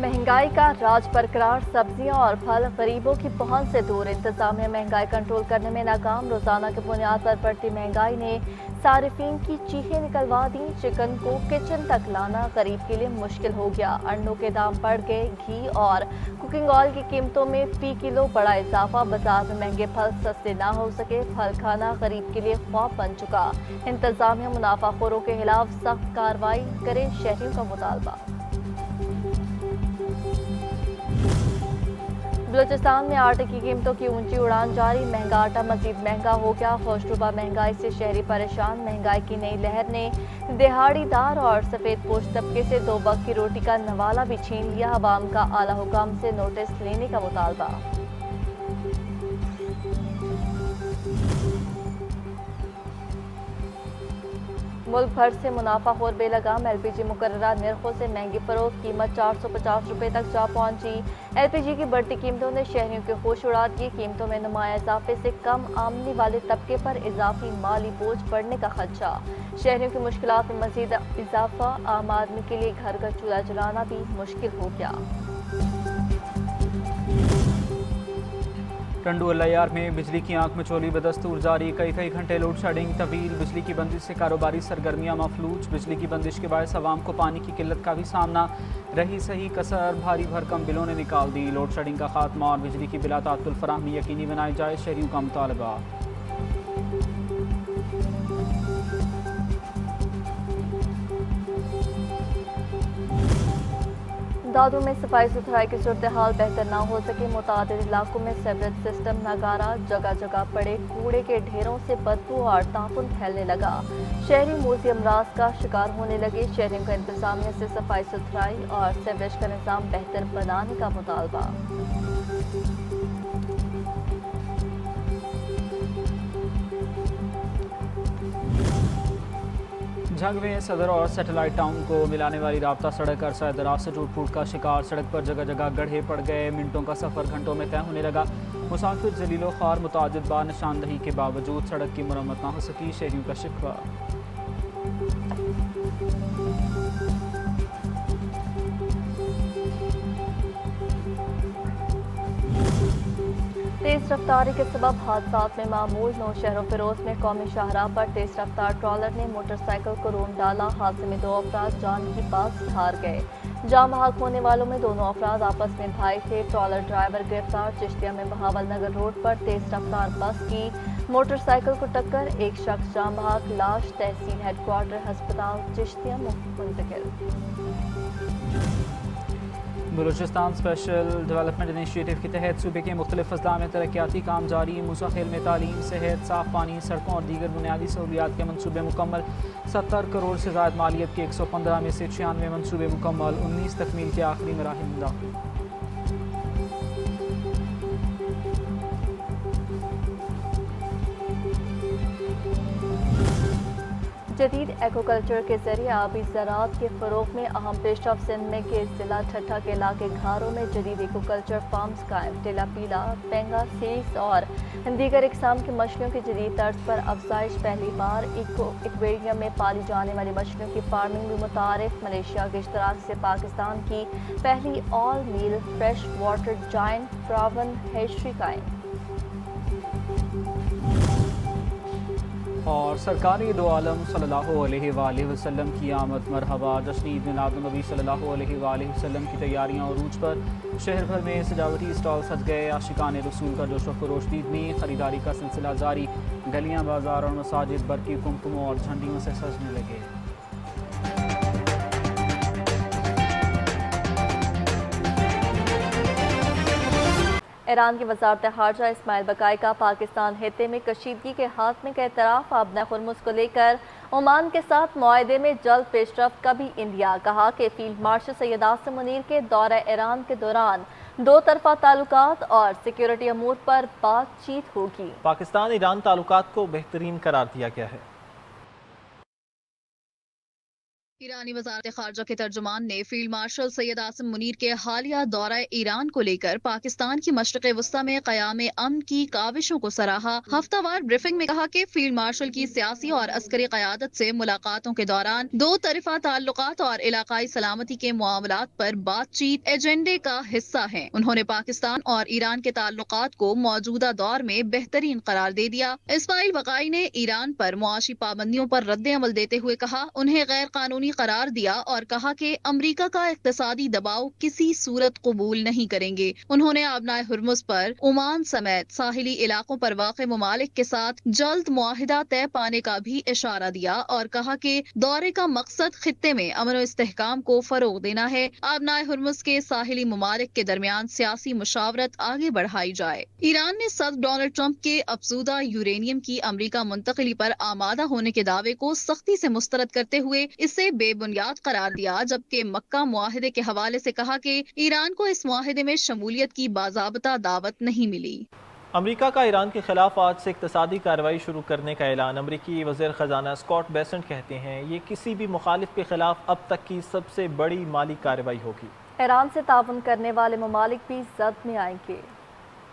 महंगाई का राज बरकरार, सब्जियां और फल गरीबों की पहुंच से दूर। इंतजामिया महंगाई कंट्रोल करने में नाकाम। रोजाना की बुनियाद पर बढ़ती महंगाई ने सारिफीन की चीखें निकलवा दी। चिकन को किचन तक लाना गरीब के लिए मुश्किल हो गया। अंडों के दाम बढ़ गए। घी और कुकिंग ऑयल की कीमतों में फी किलो बड़ा इजाफा। बाजार में महंगे फल सस्ते ना हो सके। फल खाना गरीब के लिए ख्वाब बन चुका। इंतजामिया मुनाफाखोरों के खिलाफ सख्त कार्रवाई करे, शहरियों का मुतालबा। बलूचिस्तान में आटे की कीमतों की ऊंची उड़ान जारी। महंगा आटा मजीद महंगा हो गया। खुशनुमा महंगाई से शहरी परेशान। महंगाई की नई लहर ने दिहाड़ीदार और सफेद पोश तबके से दो वक्त की रोटी का नवाला भी छीन लिया। अवाम का आला हुकाम से नोटिस लेने का मुतालबा। मुल्क भर से मुनाफाखोर बेलगाम। एलपीजी मुकर्ररा निर्खों से महंगी फरोख्त। कीमत 450 रुपए तक जा पहुंची। एलपीजी की बढ़ती कीमतों ने शहरियों के होश उड़ा दिए। कीमतों में नुमाया इजाफे से कम आमदनी वाले तबके पर इजाफी माली बोझ बढ़ने का खदशा। शहरियों की मुश्किलात में मजीद इजाफा। आम आदमी के लिए घर का चूल्हा जलाना भी मुश्किल हो गया। टंडू अल्लायार में बिजली की आंख में चोली बदस्तूर जारी। कई घंटे लोड शेडिंग तवील। बिजली की बंदिश से कारोबारी सरगर्मियां मफलूज। बिजली की बंदिश के बायस आवाम को पानी की किल्लत का भी सामना। रही सही कसर भारी भरकम बिलों ने निकाल दी। लोड शेडिंग का खात्मा और बिजली की बिला तात्तुल फराहमी यकीनी बनाई जाए, शहरियों का मुतालबा। दादू में सफाई सुथराई की सूरत हाल बेहतर ना हो सके। मुतादिद इलाकों में सेवरेज सिस्टम नाकारा। जगह जगह पड़े कूड़े के ढेरों से बदबू और ताफुन फैलने लगा। शहरी मूजी अमराज का शिकार होने लगे। शहरियों का इंतजामिया से सफाई सुथराई और सेवरेज का निज़ाम बेहतर बनाने का मुतालबा। झंग में सदर और सैटेलाइट टाउन को मिलाने वाली राब्ता सड़क अरसा दराज से टूट फूट का शिकार। सड़क पर जगह जगह गड्ढे पड़ गए। मिनटों का सफ़र घंटों में तय होने लगा। मुसाफिर जलीलो ख्वार मुतादिद बार निशानदही के बावजूद सड़क की मरम्मत ना हो सकी, शहरियों का शिकवा। तेज रफ्तारी के सबब हादसात में मामूल। नौ शहरों फिरोज में कौमी शाहराह पर तेज रफ्तार ट्रॉलर ने मोटरसाइकिल को रोन डाला। हादसे में 2 अफराद जान की बाज हार गए। जाम बहक होने वालों में दोनों अफराद आपस में भाई थे। ट्रॉलर ड्राइवर गिरफ्तार। चिश्तिया में बहावल नगर रोड पर तेज रफ्तार बस की मोटरसाइकिल को टक्कर। एक शख्स जाम बहक। लाश तहसील हेडक्वार्टर अस्पताल चिश्तिया मुंतकिल। बलूचिस्तान स्पेशल डेवलपमेंट इनिशिएटिव के तहत सूबे के मुख्तलिफ अजला में तरक्याती काम जारी। मुसाखिल में तालीम, सेहत, साफ पानी, सड़कों और दीगर बुनियादी सहूलियात के मनसूबे मुकम्मल। 70 करोड़ से ज़ायद मालियत के 115 में से 96 मनसूबे मुकम्मल। 19 तकमील के आखिरी मराहिल में दाखिल। जदीद एग्रीकल्चर के जरिए आबी ज़राअत के फ़रोग़ में अहम पेशरफ। सिंध में के ज़िला ठट्ठा के इलाके घारों में जदीद एग्रीकल्चर फार्म्स कायम। टिलापीला, पेंगा, सीस और दीगर इकसाम की मछलियों की जदीद तर्ज पर अफजाइश। पहली बार एक्वेरियम में पाली जाने वाली मछलियों की फार्मिंग भी मुतारिफ। मलेशिया के इश्तराक से पाकिस्तान की पहली ऑल मील फ्रेश वाटर जायंट प्रावन हैचरी कायम। और सरकारी दो आलम सल्लल्लाहु अलैहि वसल्लम की आमद मरहबा। जश्न ईद मिलादुन्नबी सल्लल्लाहु अलैहि वसल्लम की तैयारियां अरूज पर। शहर भर में सजावटी स्टॉल सज गए। आशिकान रसूल का जोश व खरोश ईद में खरीदारी का सिलसिला जारी। गलियां, बाजार और मसाजिद बरकी कुमकुमों और झंडियों से सजने लगे। ईरान की वज़ारत ख़ारजा इस्माइल बकाई का पाकिस्तान हित्ते में कशीदगी के खात्मे का एतराफ़। अपना खुरमुस को लेकर ओमान के साथ मुआहदे में जल्द पेशरफ्त का भी इंदिया। कहा कि फील्ड मार्शल सैयद आसिम मुनीर के दौरा ईरान के दौरान दो तरफा ताल्लुकात और सिक्योरिटी अमूर पर बातचीत होगी। पाकिस्तान ईरान ताल्लुकात को बेहतरीन करार दिया गया है। ईरानी वज़ारत ख़ारजा के तर्जुमान ने फील्ड मार्शल सैयद आसिम मुनीर के हालिया दौरा ईरान को लेकर पाकिस्तान की मशरिक़ वस्ता में क़याम अमन की काविशों को सराहा। हफ्तावार ब्रीफिंग में कहा कि फील्ड मार्शल की सियासी और अस्करी क़यादत से मुलाकातों के दौरान दो तरफ़ा ताल्लुकात और इलाकाई सलामती के मामलात पर बातचीत एजेंडे का हिस्सा है। उन्होंने पाकिस्तान और ईरान के ताल्लुकात को मौजूदा दौर में बेहतरीन करार दे दिया। इस्माइल वक़ाई ने ईरान पर मुआशी पाबंदियों पर रद्द अमल देते हुए कहा, उन्हें गैर कानूनी करार दिया और कहा कि अमरीका का इक़्तिसादी दबाव किसी सूरत कबूल नहीं करेंगे। उन्होंने आबनाए हुर्मुज़ पर ओमान समेत साहिली इलाकों पर वाक़े ममालिक के साथ जल्द मुआहिदा तय पाने का भी इशारा दिया और कहा कि दौरे का मकसद खित्ते में अमन और इस्तेहकाम को फरोग देना है। आबनाए हुर्मुज़ के साहिली ममालिक के दरमियान सियासी मुशावरत आगे बढ़ाई जाए। ईरान ने सदर डोनाल्ड ट्रंप के अफजूदा यूरेनियम की अमरीका मुंतकिली पर आमादा होने के दावे को सख्ती से मुस्तरद करते हुए इसे बेबुनियाद करार दिया, जबकि मक्का मुआहिदे के हवाले से कहा कि ईरान को इस मुआहिदे में शमूलियत की बाज़ाबता दावत नहीं मिली। अमरीका का ईरान के खिलाफ आज से इक़्तिसादी कार्रवाई शुरू करने का ऐलान। अमरीकी वज़ीर ख़जाना स्कॉट बेसेंट कहते हैं ये किसी भी मुखालिफ के खिलाफ अब तक की सबसे बड़ी माली कार्रवाई होगी। ईरान से ताउन करने वाले ममालिक भी जद में आएंगे।